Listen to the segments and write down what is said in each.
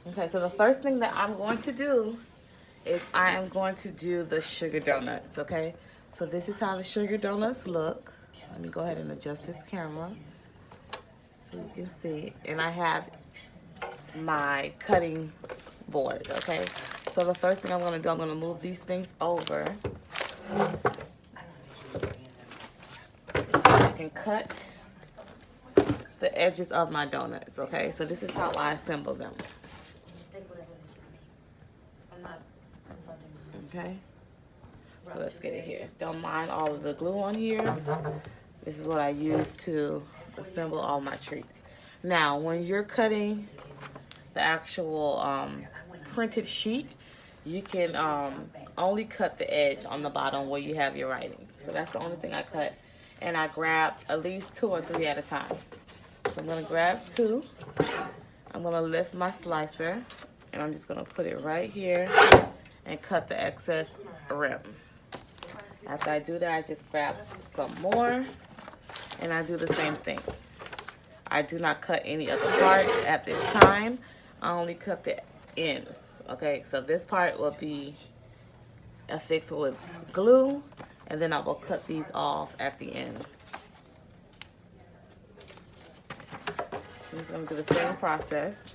Okay, so the first thing that I'm going to do is I am going to do the sugar donuts, okay? So this is how the sugar donuts look. Let me go ahead and adjust this camera so you can see. And I have my cutting board, okay? So the first thing I'm gonna do, I'm gonna move these things over so I can cut the edges of my donuts, okay? So this is how I assemble them. Okay, so let's get it here. Don't mind all of the glue on here. This is what I use to assemble all my treats. Now, when you're cutting the actual printed sheet, you can only cut the edge on the bottom where you have your writing. So that's the only thing I cut. And I grab at least 2 or 3 at a time. So I'm gonna grab 2. I'm gonna lift my slicer and I'm just gonna put it right here and cut the excess rim. After I do that, I just grab some more and I do the same thing. I do not cut any other parts at this time. I only cut the ends, okay? So this part will be affixed with glue and then I will cut these off at the end. I'm just gonna do the same process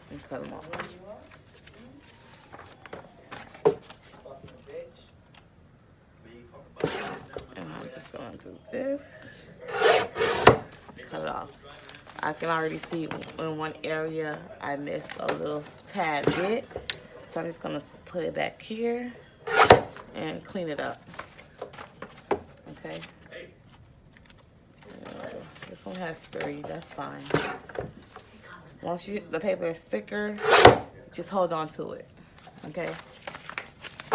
and cut them off. And I'm just gonna do this, cut it off. I can already see in one area I missed a little tad bit, so I'm just gonna put it back here and clean it up. Okay. This one has 3, that's fine. Once the paper is thicker, just hold on to it, okay?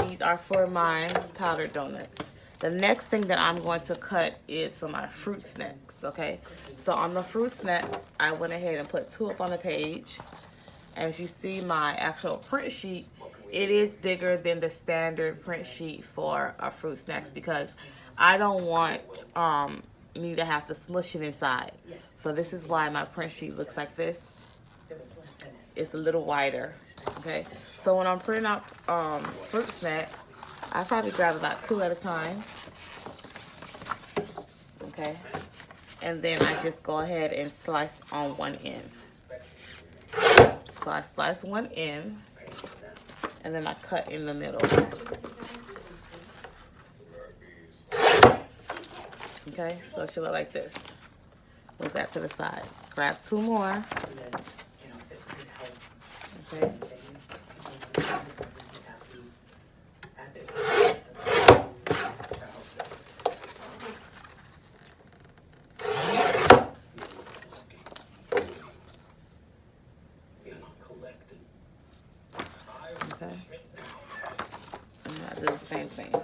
These are for my powdered donuts. The next thing that I'm going to cut is for my fruit snacks, okay? So on the fruit snacks, I went ahead and put 2 up on the page. And if you see my actual print sheet, it is bigger than the standard print sheet for our fruit snacks because I don't want me to have to smush it inside. So this is why my print sheet looks like this. It's a little wider, okay? So when I'm printing out fruit snacks, I probably grab about 2 at a time, okay? And then I just go ahead and slice on one end. So I slice one end, and then I cut in the middle. Okay, so it should look like this. Move that to the side. Grab 2 more. Okay. Okay. And I'll do the same thing.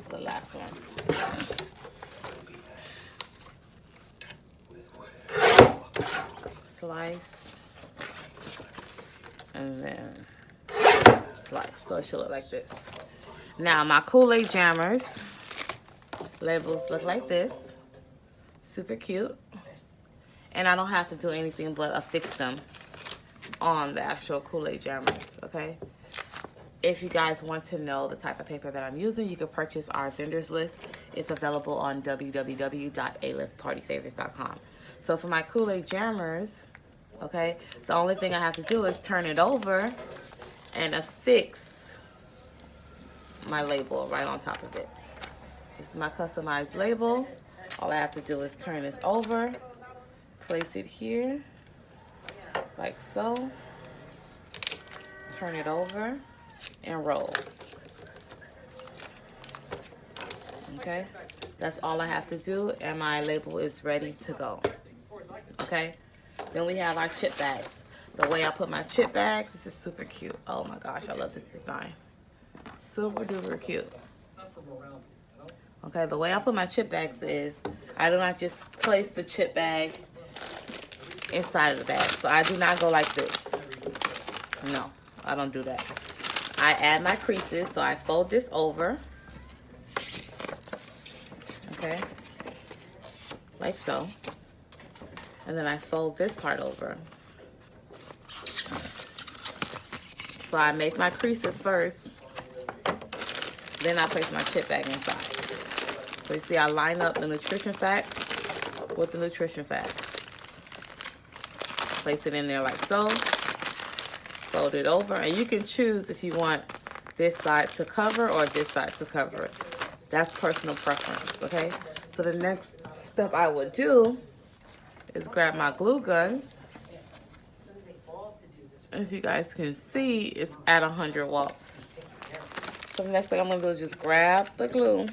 The last one. Slice. And then slice. So it should look like this. Now my Kool-Aid jammers labels look like this. Super cute. And I don't have to do anything but affix them on the actual Kool-Aid jammers, okay? If you guys want to know the type of paper that I'm using, you can purchase our vendors list. It's available on www.alistpartyfavors.com. So for my Kool-Aid jammers, okay, the only thing I have to do is turn it over and affix my label right on top of it. This is my customized label. All I have to do is turn this over, place it here, like so, turn it over, and roll. Okay, that's all I have to do, and my label is ready to go. Okay, then we have our chip bags. The way I put my chip bags, this is super cute. Oh my gosh, I love this design. Super duper cute. Okay, the way I put my chip bags is I do not just place the chip bag inside of the bag. So I do not go like this. No, I don't do that. I add my creases, so I fold this over. Okay, like so. and then I fold this part over. So I make my creases first, then I place my chip bag inside. So you see I line up the nutrition facts with the nutrition facts. Place it in there like so. Fold it over, and you can choose if you want this side to cover or this side to cover it. That's personal preference, okay? So the next step I would do is grab my glue gun. If you guys can see, it's at 100 watts. So the next thing I'm gonna do is just grab the glue.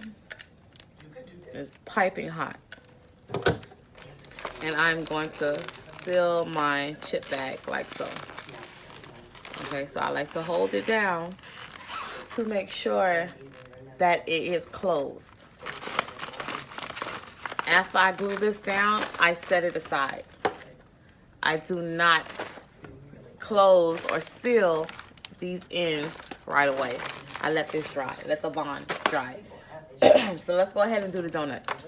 It's piping hot. And I'm going to seal my chip bag like so. Okay, so I like to hold it down to make sure that it is closed. After I glue this down, I set it aside. I do not close or seal these ends right away. I let this dry, let the bond dry. So let's go ahead and do the donuts.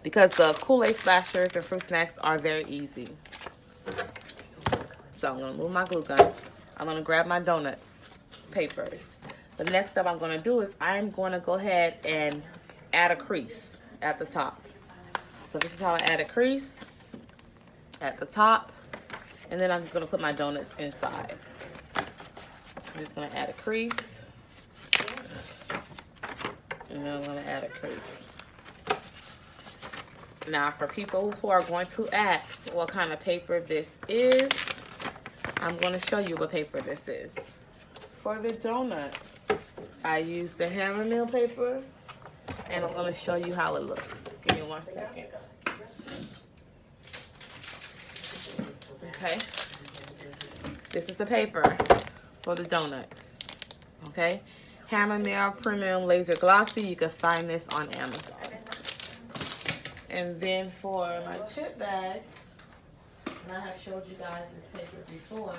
Because the Kool-Aid splashers and fruit snacks are very easy. So I'm gonna move my glue gun. I'm gonna grab my donuts papers. The next step I'm gonna do is I'm gonna go ahead and add a crease at the top. So this is how I add a crease at the top. And then I'm just gonna put my donuts inside. I'm just gonna add a crease. And then I'm gonna add a crease. Now for people who are going to ask what kind of paper this is, I'm gonna show you what paper this is. For the donuts, I use the hammer mill paper, and I'm gonna show you how it looks. Give me 1 second. Okay, this is the paper for the donuts. Okay, hammer mill premium laser glossy. You can find this on Amazon. And then for my chip bags, and I have showed you guys this paper before.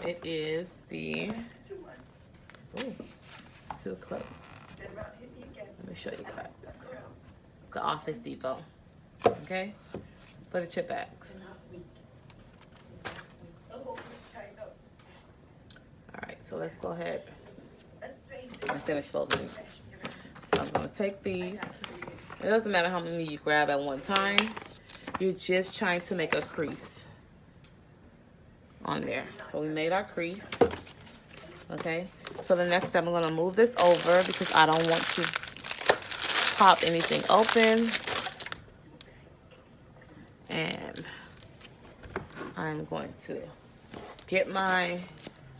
It is the, ooh, it's too close. Let me show you guys. The Office Depot, okay? For the chip bags. All right, so let's go ahead and finish folding these. So I'm gonna take these. It doesn't matter how many you grab at one time. You're just trying to make a crease on there. So we made our crease. Okay. So the next step, I'm gonna move this over because I don't want to pop anything open. And I'm going to get my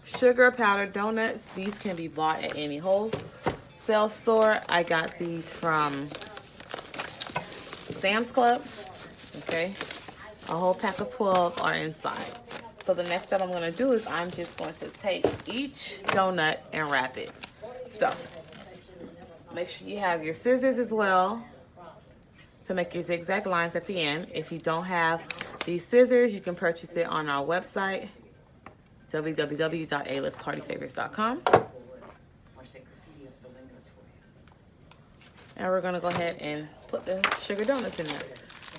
sugar powder donuts. These can be bought at any wholesale store. I got these from Sam's Club. Okay, a whole pack of 12 are inside. So the next step I'm going to do is I'm just going to take each donut and wrap it. So make sure you have your scissors as well to make your zigzag lines at the end. If you don't have these scissors, you can purchase it on our website, www.alistpartyfavors.com. And we're going to go ahead and put the sugar donuts in there.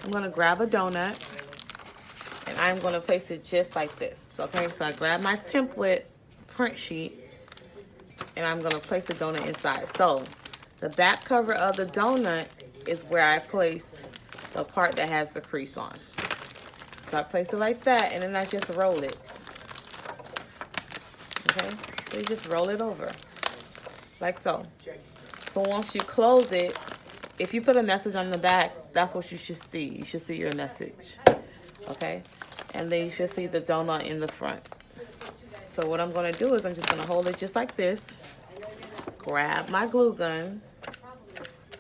I'm going to grab a donut, and I'm going to place it just like this, okay? So I grab my template print sheet, and I'm going to place the donut inside. So the back cover of the donut is where I place the part that has the crease on. So I place it like that, and then I just roll it, okay? So you just roll it over, like so. So once you close it, if you put a message on the back, that's what you should see. You should see your message, okay? And then you should see the donut in the front. So what I'm gonna do is I'm just gonna hold it just like this, grab my glue gun,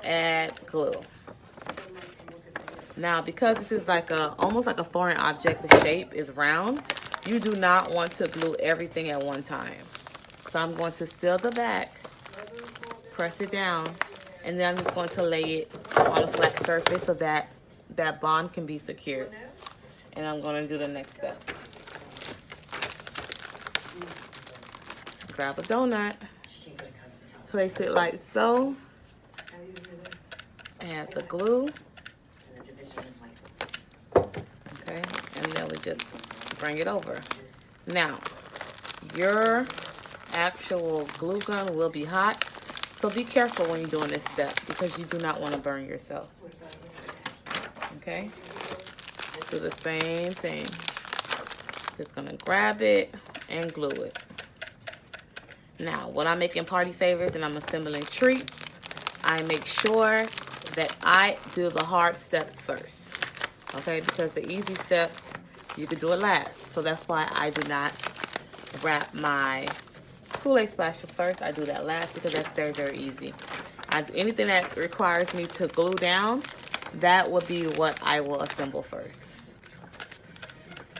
add glue. Now, because this is like almost like a foreign object, the shape is round, you do not want to glue everything at one time. So I'm going to seal the back, press it down, and then I'm just going to lay it on a flat surface so that that bond can be secured. And I'm going to do the next step. Grab a donut, place it like so, add the glue, Okay, and then we just bring it over. Now, your actual glue gun will be hot, so be careful when you're doing this step because you do not want to burn yourself. Okay, do the same thing. Just gonna grab it and glue it. Now, when I'm making party favors and I'm assembling treats, I make sure that I do the hard steps first. Okay, because the easy steps, you can do it last. So that's why I do not wrap my Kool-Aid splashes first. I do that last because that's very, very easy. I do anything that requires me to glue down, that would be what I will assemble first.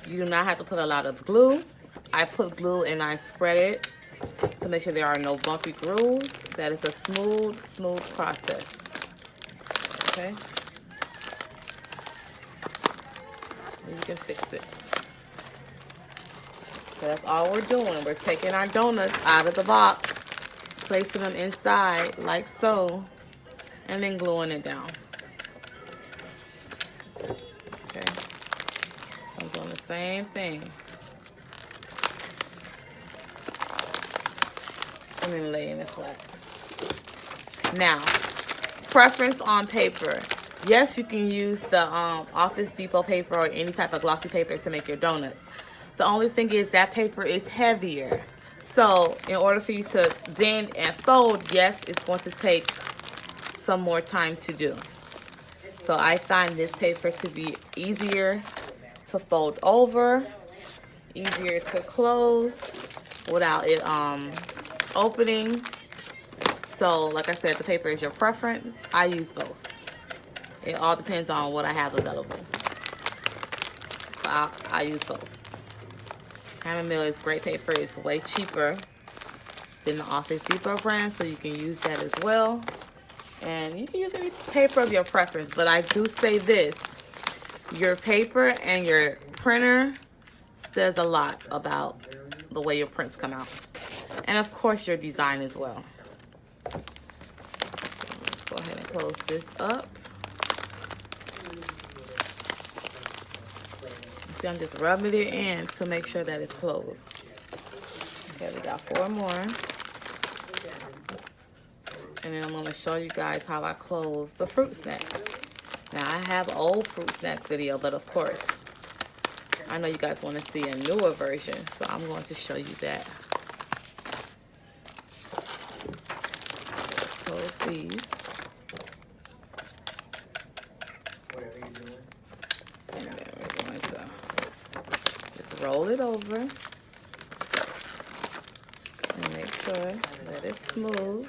You do not have to put a lot of glue. I put glue and I spread it to make sure there are no bumpy grooves. That is a smooth, smooth process. Okay? You can fix it. So that's all we're doing. We're taking our donuts out of the box, placing them inside like so, and then gluing it down. Okay? I'm doing the same thing. And then laying it flat. Now, preference on paper. Yes, you can use the Office Depot paper or any type of glossy paper to make your donuts. The only thing is that paper is heavier. So in order for you to bend and fold, yes, it's going to take some more time to do. So I find this paper to be easier to fold over, easier to close without it opening. So like I said, the paper is your preference. I use both. It all depends on what I have available. So I use both. Hammer Mill is great paper. It's way cheaper than the Office Depot brand, so you can use that as well. And you can use any paper of your preference, but I do say this: your paper and your printer says a lot about the way your prints come out. And of course your design as well. So let's go ahead and close this up. See, I'm just rubbing it in to make sure that it's closed. Okay, we got 4 more. And then I'm going to show you guys how I close the fruit snacks. Now, I have an old fruit snacks video, but of course, I know you guys want to see a newer version, so I'm going to show you that. Close these. And then we're going to just roll it over and make sure that it's smooth,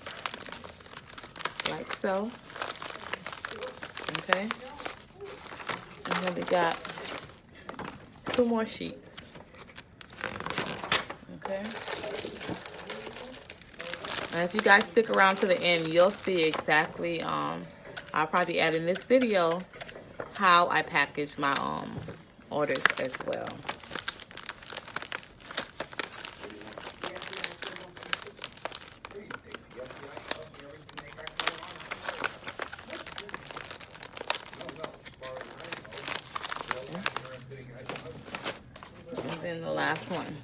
like so. Okay. And then we got 2 more sheets. Okay. And if you guys stick around to the end, you'll see exactly, I'll probably add in this video how I package my orders as well. And then the last one,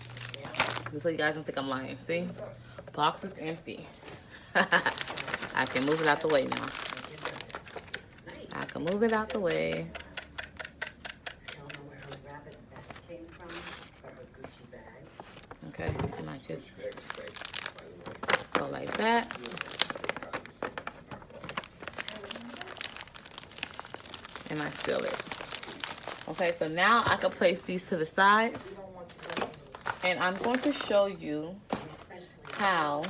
just so you guys don't think I'm lying. See? Box is empty. I can move it out the way now. I can move it out the way. Okay, and I just go like that. And I seal it. Okay, so now I can place these to the side. And I'm going to show you how,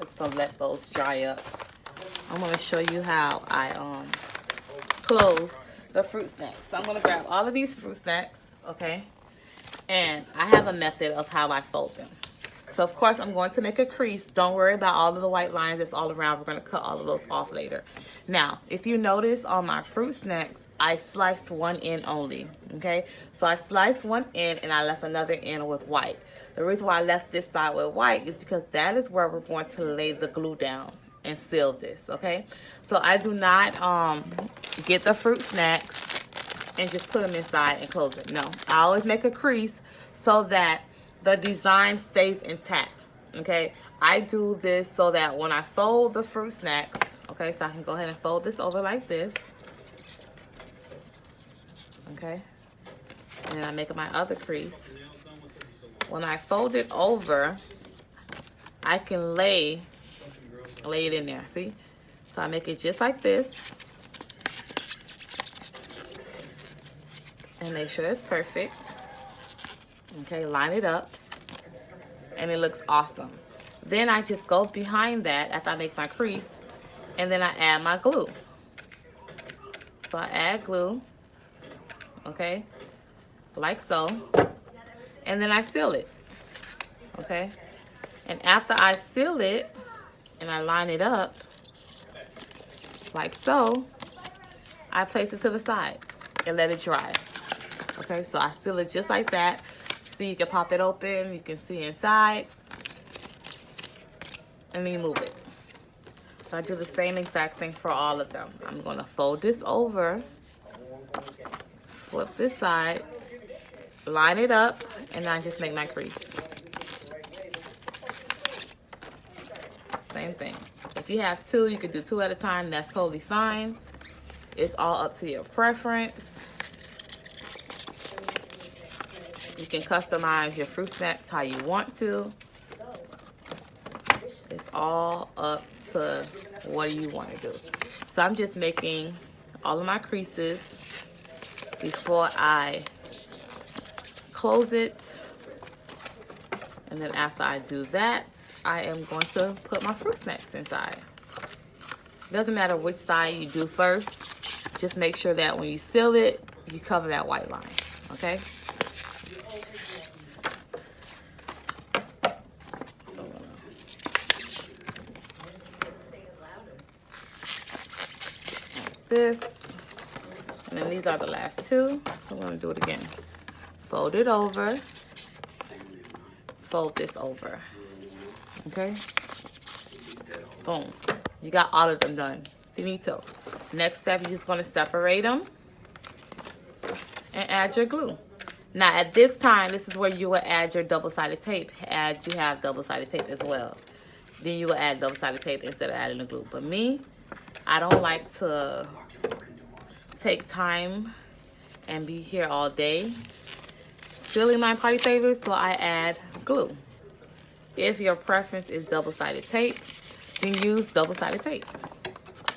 it's gonna let those dry up. I'm gonna show you how I close the fruit snacks. So I'm gonna grab all of these fruit snacks, okay? And I have a method of how I fold them. So of course I'm going to make a crease. Don't worry about all of the white lines that's all around. We're gonna cut all of those off later. Now, if you notice on my fruit snacks, I sliced one end only, okay? So I sliced one end and I left another end with white. The reason why I left this side with white is because that is where we're going to lay the glue down and seal this, okay? So I do not get the fruit snacks and just put them inside and close it. No, I always make a crease so that the design stays intact. Okay, I do this so that when I fold the fruit snacks, okay, so I can go ahead and fold this over like this. Okay, and then I make my other crease. When I fold it over, I can lay it in there. See? So I make it just like this. And make sure it's perfect. Okay, line it up. And it looks awesome. Then I just go behind that after I make my crease. And then I add my glue. So I add glue. Okay, like so. And then I seal it. Okay. And after I seal it and I line it up like so, I place it to the side and let it dry. Okay, so I seal it just like that. See, you can pop it open, you can see inside, and then you move it. So I do the same exact thing for all of them. I'm gonna fold this over, flip this side, line it up, and I just make my crease. Same thing. If you have two, you could do two at a time. That's totally fine. It's all up to your preference. You can customize your fruit snacks how you want to. It's all up to what you want to do. So I'm just making all of my creases before I close it. And then after I do that, I am going to put my fruit snacks inside. It doesn't matter which side you do first. Just make sure that when you seal it, you cover that white line, okay? So like this. And then these are the last two. So I'm gonna do it again. Fold it over. Fold this over. Okay? Boom. You got all of them done. Finito. Next step, you're just going to separate them and add your glue. Now, at this time, this is where you will add your double-sided tape. You have double-sided tape as well. Then you will add double-sided tape instead of adding the glue. But me, I don't like to take time and be here all day filling my party favors, so I add glue. If your preference is double-sided tape, then use double-sided tape.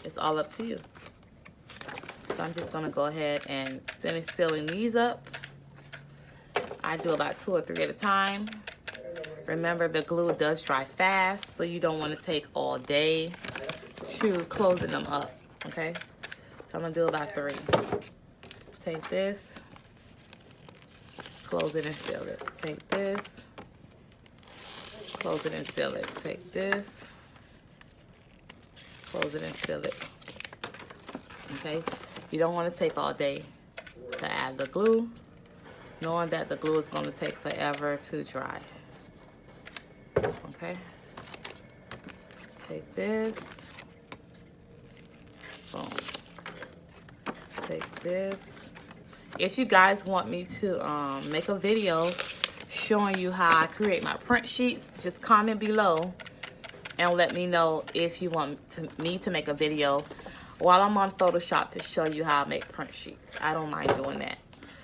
It's all up to you. So I'm just gonna go ahead and finish sealing these up. I do about 2 or 3 at a time. Remember, the glue does dry fast, so you don't want to take all day to closing them up, okay? So I'm gonna do about 3. Take this, close it and seal it. Take this, close it and seal it. Take this, close it and seal it. Okay? You don't want to take all day to add the glue, knowing that the glue is going to take forever to dry. Okay? Take this. Boom. Take this. If you guys want me to make a video showing you how I create my print sheets, just comment below and let me know if you want me to make a video while I'm on Photoshop to show you how I make print sheets. I don't mind doing that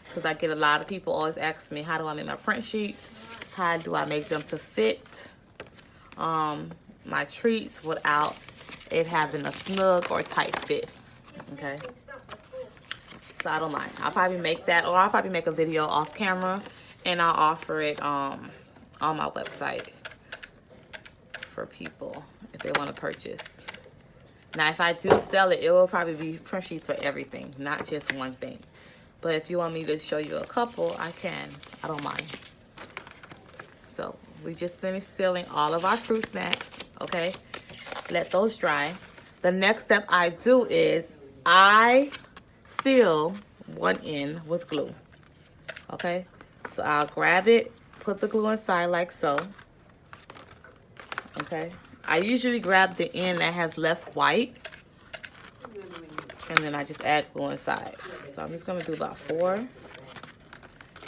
because I get a lot of people always ask me, how do I make my print sheets? How do I make them to fit my treats without it having a snug or tight fit? Okay, so I don't mind. I'll probably make that, or I'll probably make a video off camera and I'll offer it on my website for people if they want to purchase. Now, if I do sell it, it will probably be print sheets for everything, not just one thing. But if you want me to show you a couple, I can. I don't mind. So we just finished sealing all of our fruit snacks, okay? Let those dry. The next step I do is I seal one end with glue, okay? So I'll grab it, put the glue inside like so, okay? I usually grab the end that has less white, and then I just add glue inside. So I'm just gonna do about 4,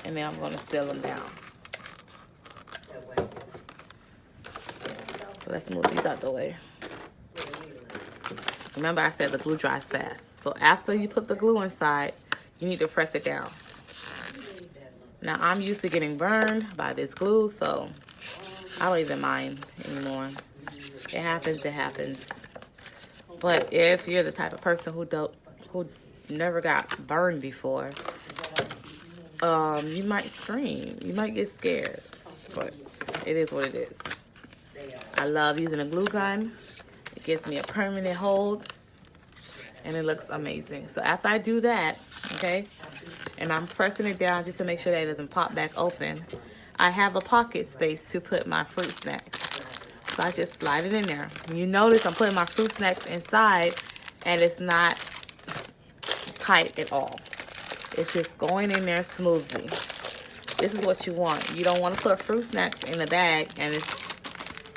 and then I'm gonna seal them down. So let's move these out the way. Remember I said the glue dries fast. So after you put the glue inside, you need to press it down. Now I'm used to getting burned by this glue, so I don't even mind anymore. It happens, it happens. But if you're the type of person who never got burned before, you might scream. You might get scared. But it is what it is. I love using a glue gun. It gives me a permanent hold, and it looks amazing. So after I do that, okay, and I'm pressing it down just to make sure that it doesn't pop back open, I have a pocket space to put my fruit snacks. So I just slide it in there. You notice I'm putting my fruit snacks inside, and it's not tight at all. It's just going in there smoothly. This is what you want. You don't want to put fruit snacks in the bag, and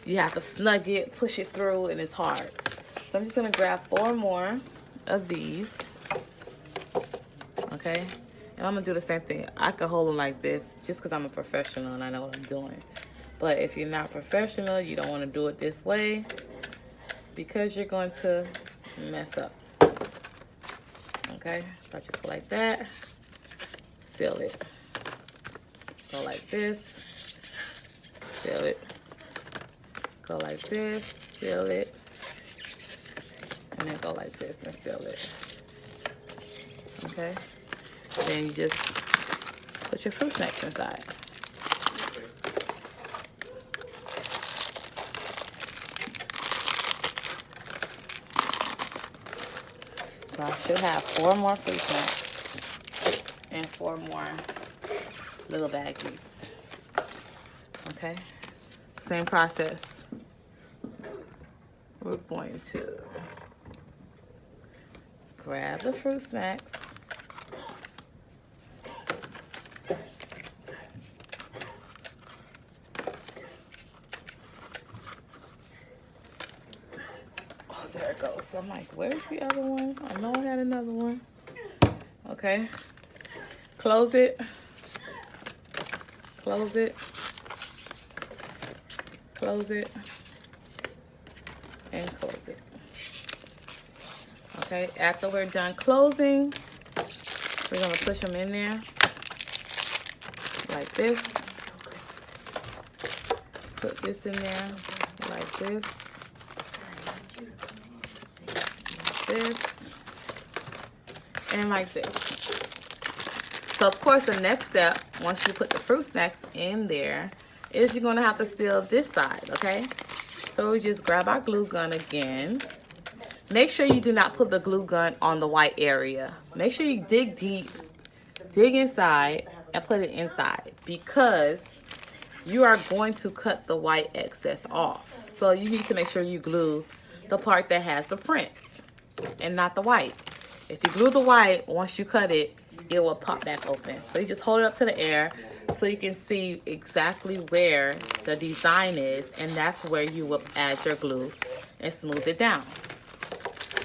you have to snug it, push it through, and it's hard. So I'm just gonna grab 4 more of these, okay? And I'm gonna do the same thing. I could hold them like this just because I'm a professional and I know what I'm doing. But if you're not professional, you don't want to do it this way because you're going to mess up. Okay, so I just go like that, seal it. Go like this, seal it. Go like this, seal it. And then go like this and seal it. Okay? Then you just put your fruit snacks inside. So I should have 4 more fruit snacks and 4 more little baggies. Okay? Same process. We're going to grab the fruit snacks. Oh, there it goes. So I'm like, where's the other one? I know I had another one. Okay. Close it. Close it. Close it. And close it. Okay, after we're done closing, we're gonna push them in there like this. Put this in there like this. Like this. And like this. So of course the next step, once you put the fruit snacks in there, is you're gonna have to seal this side, okay? So we just grab our glue gun again. Make sure you do not put the glue gun on the white area. Make sure you dig deep, dig inside, and put it inside because you are going to cut the white excess off. So you need to make sure you glue the part that has the print and not the white. If you glue the white, once you cut it, it will pop back open. So you just hold it up to the air so you can see exactly where the design is, and that's where you will add your glue and smooth it down.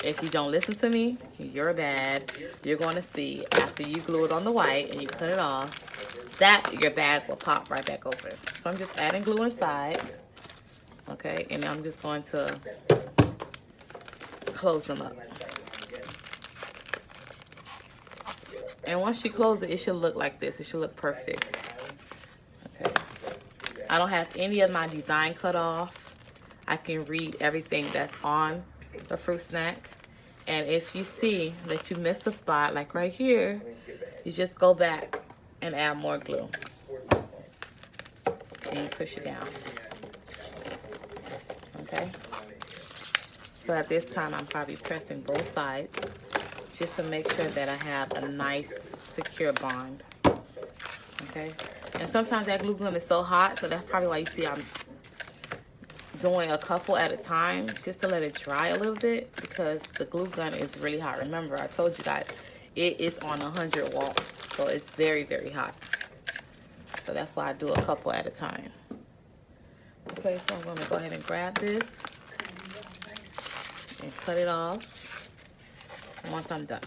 If you don't listen to me, you're bad. You're going to see after you glue it on the white and you cut it off, that your bag will pop right back open. So I'm just adding glue inside, okay, and I'm just going to close them up. And once you close it, it should look like this. It should look perfect. Okay. I don't have any of my design cut off. I can read everything that's on the fruit snack. And if you see that you missed a spot, like right here, you just go back and add more glue. And you push it down. Okay? So at this time, I'm probably pressing both sides just to make sure that I have a nice, secure bond. Okay? And sometimes that glue gun is so hot, so that's probably why you see I'm doing a couple at a time just to let it dry a little bit because the glue gun is really hot. Remember, I told you guys, it is on 100 watts, so it's very, very hot. So that's why I do a couple at a time. Okay, so I'm going to go ahead and grab this and cut it off. once I'm done.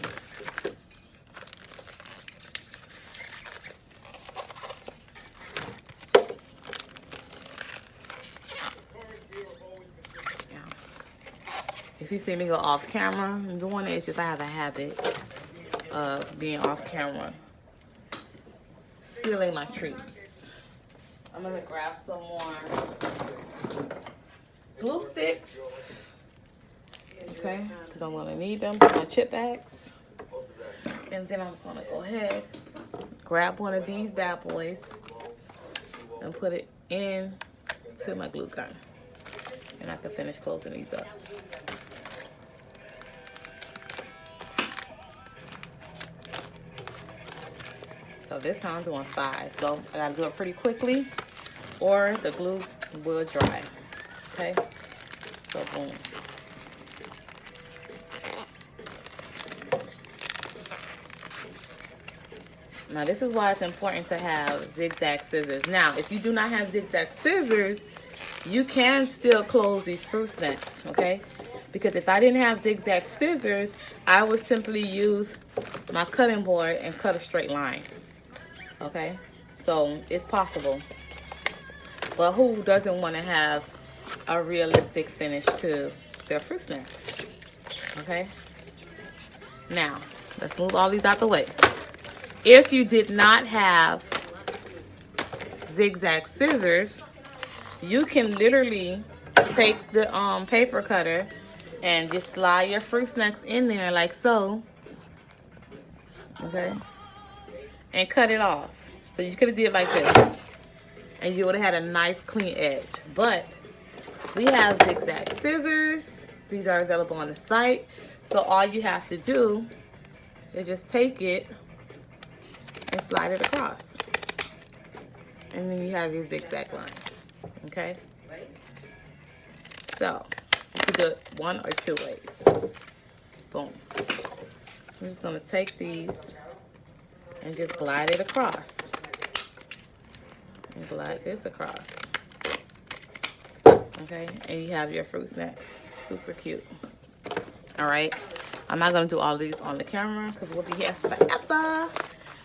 If you see me go off camera, I'm doing it. It's just I have a habit of being off camera, sealing my treats. I'm gonna grab some more glue sticks, okay? Because I'm gonna need them for my chip bags. And then I'm gonna go ahead, grab one of these bad boys, and put it in to my glue gun. And I can finish closing these up. So this time I'm doing 5. So I gotta do it pretty quickly or the glue will dry. Okay? So boom. Now this is why it's important to have zigzag scissors. Now, if you do not have zigzag scissors, you can still close these fruit snacks, okay? Because if I didn't have zigzag scissors, I would simply use my cutting board and cut a straight line. Okay, so it's possible, but who doesn't want to have a realistic finish to their fruit snacks? Okay, now let's move all these out the way. If you did not have zigzag scissors, you can literally take the paper cutter and just slide your fruit snacks in there like so. Okay, and cut it off. So you could have did it like this, and you would have had a nice clean edge. But we have zigzag scissors. These are available on the site. So all you have to do is just take it and slide it across, and then you have your zigzag lines. Okay. So you can do it 1 or 2 ways. Boom. I'm just gonna take these and just glide it across. And glide this across. Okay, and you have your fruit snacks. Super cute. Alright, I'm not going to do all of these on the camera because we'll be here forever.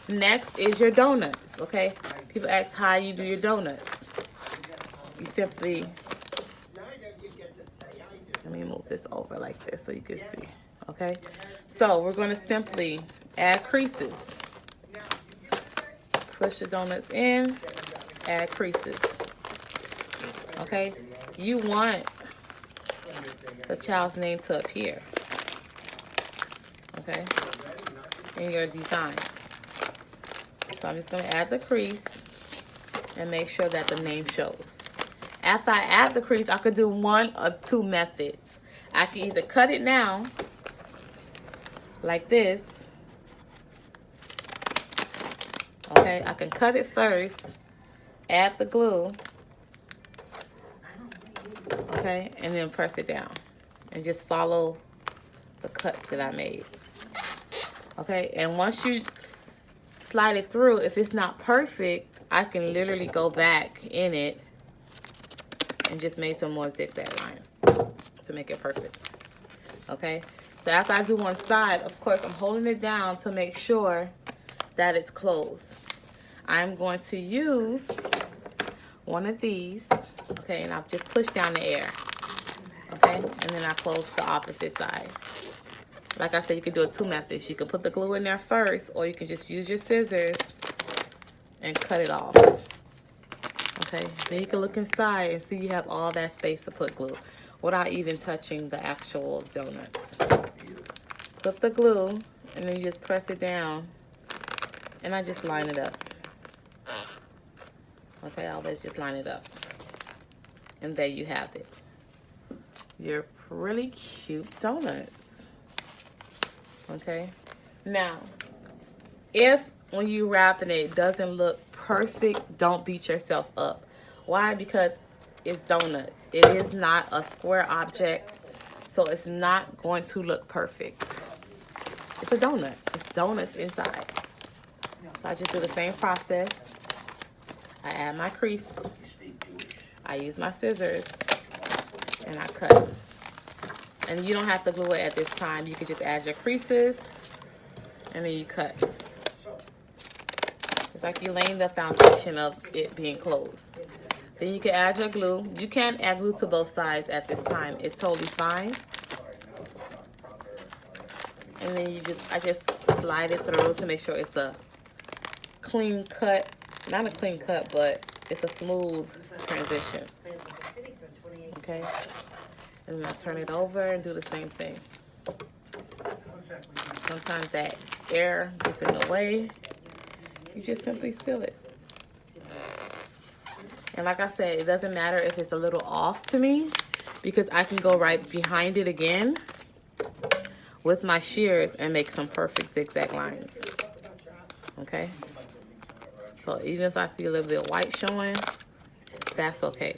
Next is your donuts, okay? People ask how you do your donuts. You simply, let me move this over like this so you can see, okay? So we're going to simply add creases. Push the donuts in, add creases. Okay, you want the child's name to appear, okay, in your design. So I'm just going to add the crease and make sure that the name shows. After I add the crease, I could do 1 or 2 methods. I can either cut it now, like this. Okay, I can cut it first, add the glue, okay, and then press it down. And just follow the cuts that I made. Okay, and once you slide it through, if it's not perfect, I can literally go back in it and just make some more zigzag lines to make it perfect. Okay, so after I do one side, of course, I'm holding it down to make sure that it's closed. I'm going to use one of these, okay, and I'll just push down the air, okay, and then I close the opposite side. Like I said, you can do it 2 methods. You can put the glue in there first, or you can just use your scissors and cut it off. Okay, then you can look inside and see you have all that space to put glue without even touching the actual donuts. Put the glue, and then you just press it down, and I just line it up. Okay, always just line it up. And there you have it. Your really cute donuts. Okay, now, if when you wrapping it doesn't look perfect, don't beat yourself up. Why? Because it's donuts. It is not a square object, so it's not going to look perfect. It's a donut. It's donuts inside. So I just do the same process. I add my crease. I use my scissors, and I cut. And you don't have to glue it at this time. You can just add your creases and then you cut. It's like you're laying the foundation of it being closed. Then you can add your glue. You can add glue to both sides at this time. It's totally fine. And then I just slide it through to make sure it's a clean cut. Not a clean cut, but it's a smooth transition. Okay? And then I turn it over and do the same thing. Sometimes that air gets in the way. You just simply seal it. And like I said, it doesn't matter if it's a little off to me because I can go right behind it again with my shears and make some perfect zigzag lines. Okay? So even if I see a little bit of white showing, that's okay.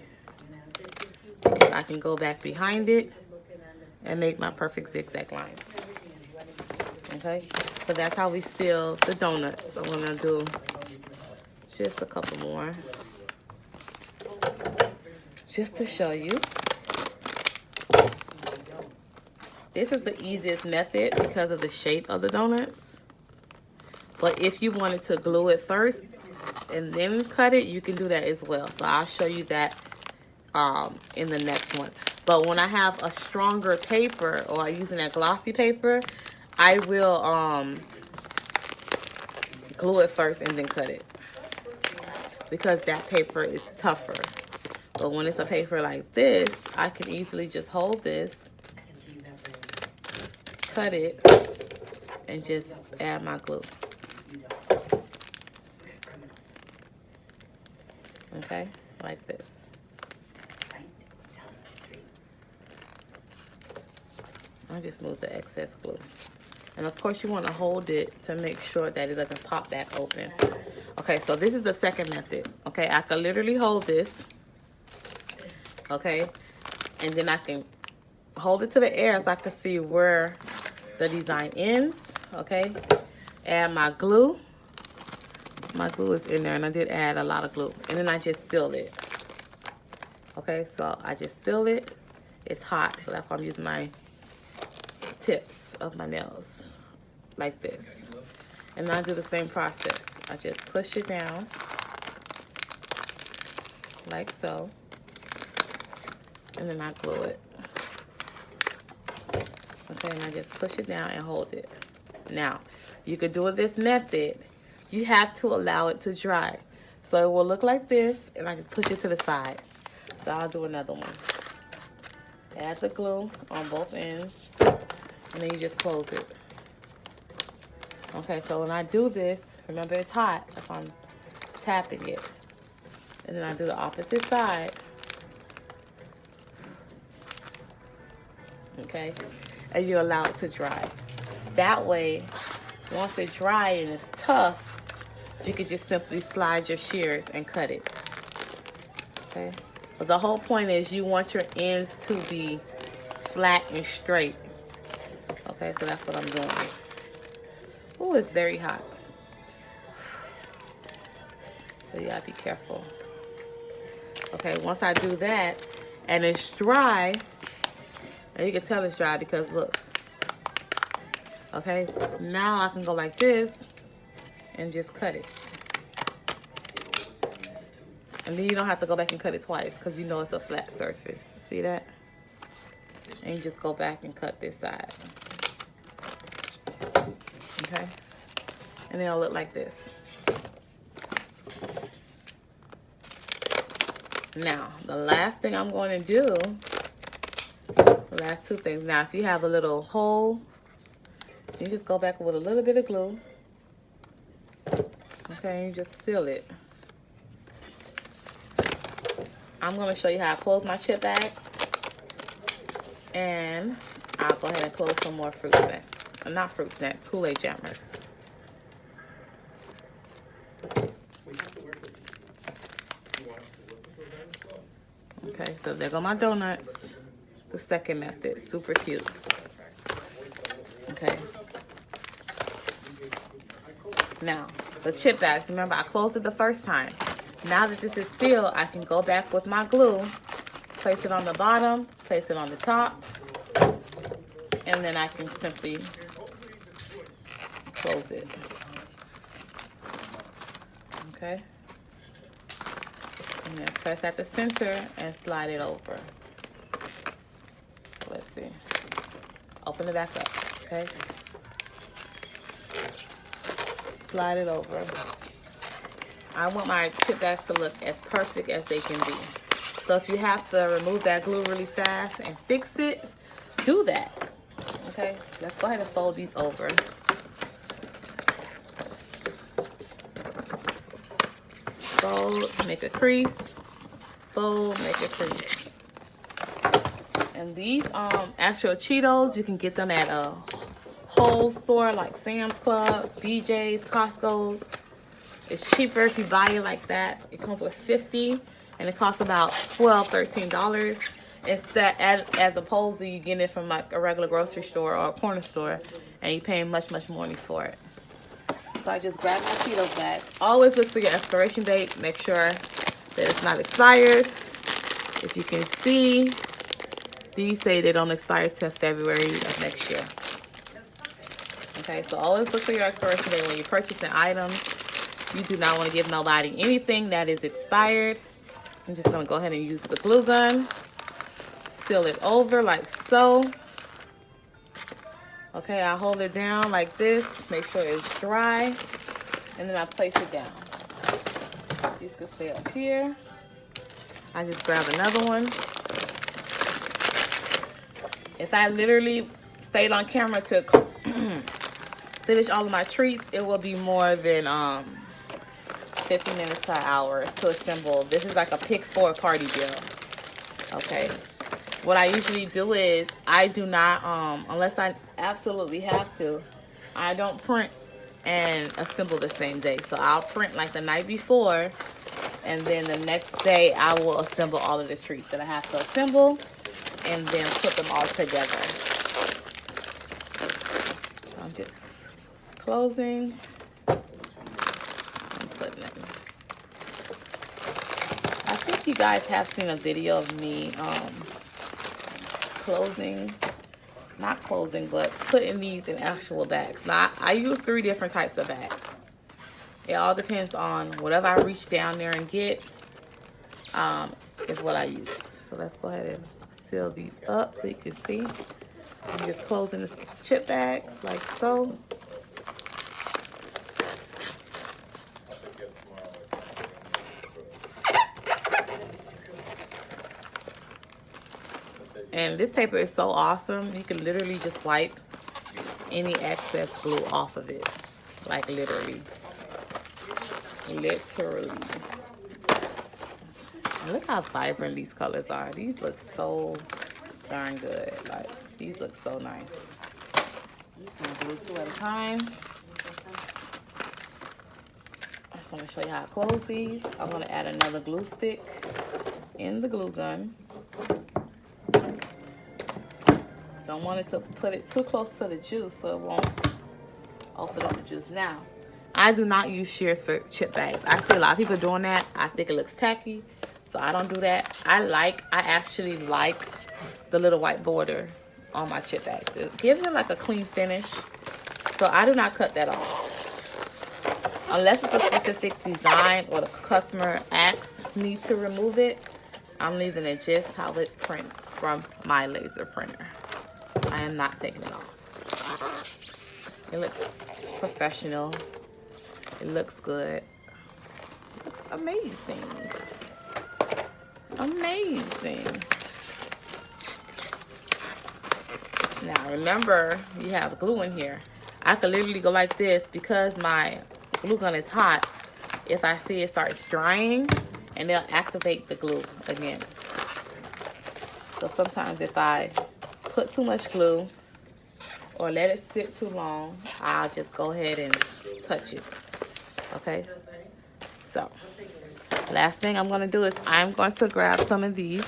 I can go back behind it and make my perfect zigzag lines. Okay? So that's how we seal the donuts. I'm gonna do just a couple more, just to show you. This is the easiest method because of the shape of the donuts. But if you wanted to glue it first and then cut it, you can do that as well. So I'll show you that in the next one. But when I have a stronger paper or I'm using that glossy paper, I will glue it first and then cut it because that paper is tougher. But when it's a paper like this, I can easily just hold this, cut it, and just add my glue. Okay, like this. I'll just move the excess glue. And of course you want to hold it to make sure that it doesn't pop back open. Okay, so this is the second method. Okay, I can literally hold this. Okay, and then I can hold it to the air so I can see where the design ends. Okay, add my glue. My glue is in there and I did add a lot of glue. And then I just seal it. Okay, so I just seal it. It's hot, so that's why I'm using my tips of my nails like this. And I do the same process. I just push it down like so. And then I glue it. Okay, and I just push it down and hold it. Now, you could do it this method. You have to allow it to dry. So it will look like this, and I just push it to the side. So I'll do another one. Add the glue on both ends, and then you just close it. Okay, so when I do this, remember it's hot, that's why I'm tapping it. And then I do the opposite side. Okay, and you allow it to dry. That way, once it's dry and it's tough, you can just simply slide your shears and cut it. Okay, but the whole point is you want your ends to be flat and straight. Okay, so that's what I'm doing. Oh, it's very hot. So you gotta be careful. Okay, once I do that and it's dry, and you can tell it's dry because look. Okay, now I can go like this and just cut it. And then you don't have to go back and cut it twice because you know it's a flat surface. See that? And you just go back and cut this side. Okay? And it'll look like this. Now, the last thing I'm going to do, the last two things. Now, if you have a little hole, you just go back with a little bit of glue. Okay, and you just seal it. I'm going to show you how I close my chip bags. And I'll go ahead and close some more fruit snacks. Not fruit snacks, Kool-Aid jammers. Okay, so there go my donuts. The second method, super cute. Okay. Now, the chip bags, remember I closed it the first time. Now that this is sealed, I can go back with my glue, place it on the bottom, place it on the top, and then I can simply close it. Okay. And then press at the center and slide it over. So let's see. Open it back up, okay? Slide it over. I want my chip bags to look as perfect as they can be. So if you have to remove that glue really fast and fix it, do that. Okay, let's go ahead and fold these over. Fold, make a crease. Fold, make a crease. And these actual Cheetos, you can get them at a whole store like Sam's Club, BJ's, Costco's. It's cheaper if you buy it like that. It comes with 50 and it costs about $12, $13. Instead, as opposed to you getting it from like a regular grocery store or a corner store and you paying much, much more money for it. So I just grabbed my Cheetos bag. Always look for your expiration date. Make sure that it's not expired. If you can see, these say they don't expire till February of next year. Okay, so always look for your expiration date when you're purchasing items. You do not want to give nobody anything that is expired. So I'm just going to go ahead and use the glue gun. Seal it over like so. Okay, I hold it down like this. Make sure it's dry. And then I place it down. These can stay up here. I just grab another one. If I literally stayed on camera to finish all of my treats, it will be more than 50 minutes to an hour to assemble. This is like a pick 4 party bill. Okay. What I usually do is I do not, unless I absolutely have to, I don't print and assemble the same day. So I'll print like the night before, and then the next day I will assemble all of the treats that I have to assemble and then put them all together. So I'm just closing and putting them. I think you guys have seen a video of me not closing, but putting these in actual bags. Now, I use 3 different types of bags. It all depends on whatever I reach down there and get is what I use. So let's go ahead and seal these up so you can see. I'm just closing the chip bags like so. And this paper is so awesome. You can literally just wipe any excess glue off of it. Like literally. Literally. And look how vibrant these colors are. These look so darn good. Like, these look so nice. I'm just gonna do 2 at a time. I just want to show you how I close these. I'm gonna add another glue stick in the glue gun. Don't want it to put it too close to the juice so it won't open up the juice. Now, I do not use shears for chip bags. I see a lot of people doing that. I think it looks tacky, so I don't do that. I actually like the little white border on my chip bags. It gives it like a clean finish, so I do not cut that off. Unless it's a specific design or the customer asks me to remove it, I'm leaving it just how it prints from my laser printer. I am not taking it off. It looks professional. It looks good. It looks amazing. Amazing. Now remember, you have glue in here. I could literally go like this because my glue gun is hot. If I see it starts drying, and they'll activate the glue again. So sometimes if I put too much glue or let it sit too long, I'll just go ahead and touch it. Okay, so last thing I'm going to do is I'm going to grab some of these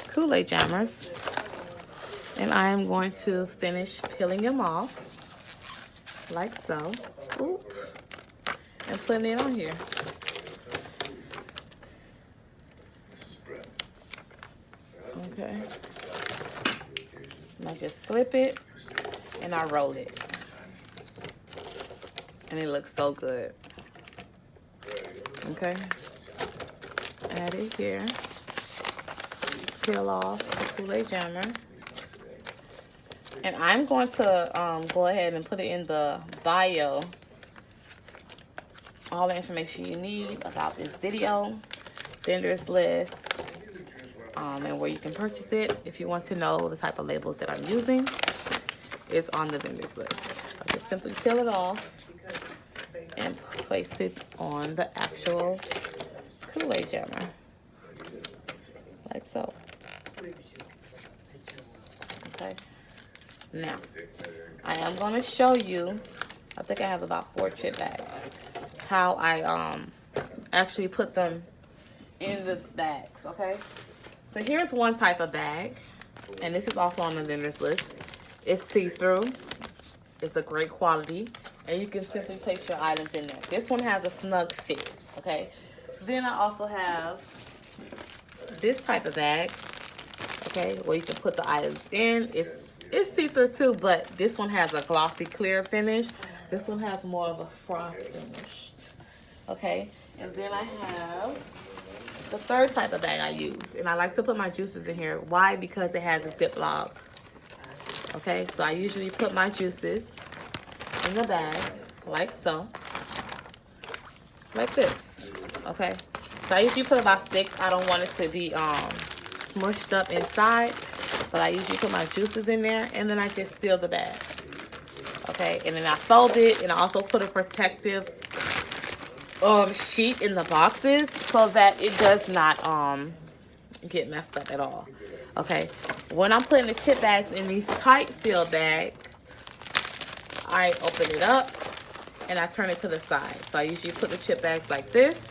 Kool-Aid jammers, and I am going to finish peeling them off like so. Oop, and putting it on here. Okay. just flip it and I roll it. And it looks so good. Okay. Add it here. Peel off the Kool-Aid jammer. And I'm going to go ahead and put it in the bio. All the information you need about this video, vendors list, and where you can purchase it. If you want to know the type of labels that I'm using, it's on the vendors list. So just simply peel it off and place it on the actual Kool-Aid jammer, like so. Okay. Now, I am going to show you, I think I have about 4 chip bags, how I actually put them in the bags, okay? So here's one type of bag, and this is also on the vendors list. It's see-through. It's a great quality, and you can simply place your items in there. This one has a snug fit, okay? Then I also have this type of bag, okay, where you can put the items in. It's see-through too, but this one has a glossy clear finish. This one has more of a frost finish, okay? And then I have the third type of bag I use, and I like to put my juices in here. Why? Because it has a Ziploc. Okay, so I usually put my juices in the bag like so, like this. Okay, so I usually put about 6. I don't want it to be smushed up inside, but I usually put my juices in there, and then I just seal the bag. Okay, and then I fold it, and I also put a protective sheet in the boxes so that it does not get messed up at all. Okay, when I'm putting the chip bags in these tight fill bags, I open it up and I turn it to the side. So I usually put the chip bags like this,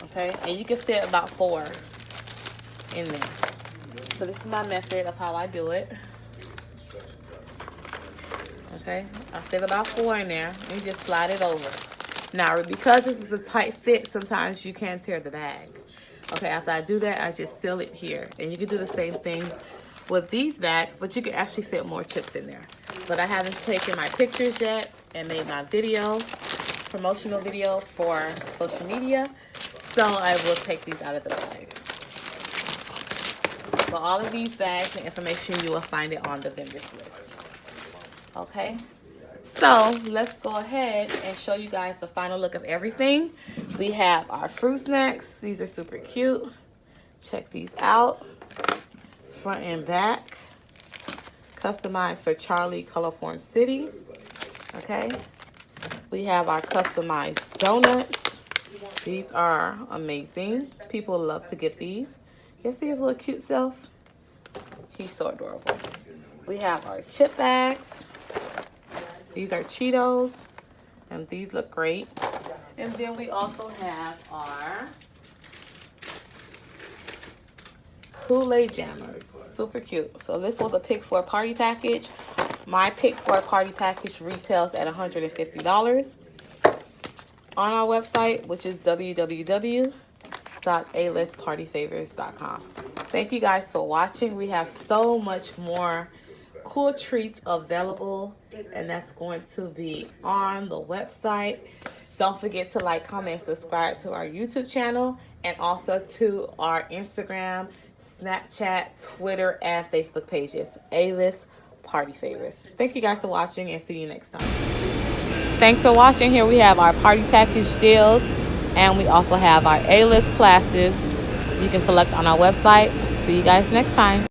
okay, and you can fit about 4 in there. So this is my method of how I do it. Okay, I fit about 4 in there and you just slide it over. Now, because this is a tight fit, sometimes you can tear the bag. Okay, after I do that, I just seal it here. And you can do the same thing with these bags, but you can actually fit more chips in there. But I haven't taken my pictures yet and made my video, promotional video for social media, so I will take these out of the bag. But all of these bags and information, you will find it on the vendors list. Okay, so let's go ahead and show you guys the final look of everything. We have our fruit snacks. These are super cute. Check these out. Front and back. Customized for Charlie Colorform City. Okay, we have our customized donuts. These are amazing. People love to get these. You see his little cute self? He's so adorable. We have our chip bags. These are Cheetos, and these look great. And then we also have our Kool-Aid jammers. Super cute. So this was a pick for a party package. My pick for a party package retails at $150 on our website, which is www.alistpartyfavors.com. Thank you guys for watching. We have so much more cool treats available, and that's going to be on the website. Don't forget to like, comment, subscribe to our YouTube channel, and also to our Instagram, Snapchat, Twitter, and Facebook pages, A-List Party Favors. Thank you guys for watching, and see you next time. Thanks for watching. Here we have our party package deals, and we also have our A-List classes you can select on our website. See you guys next time.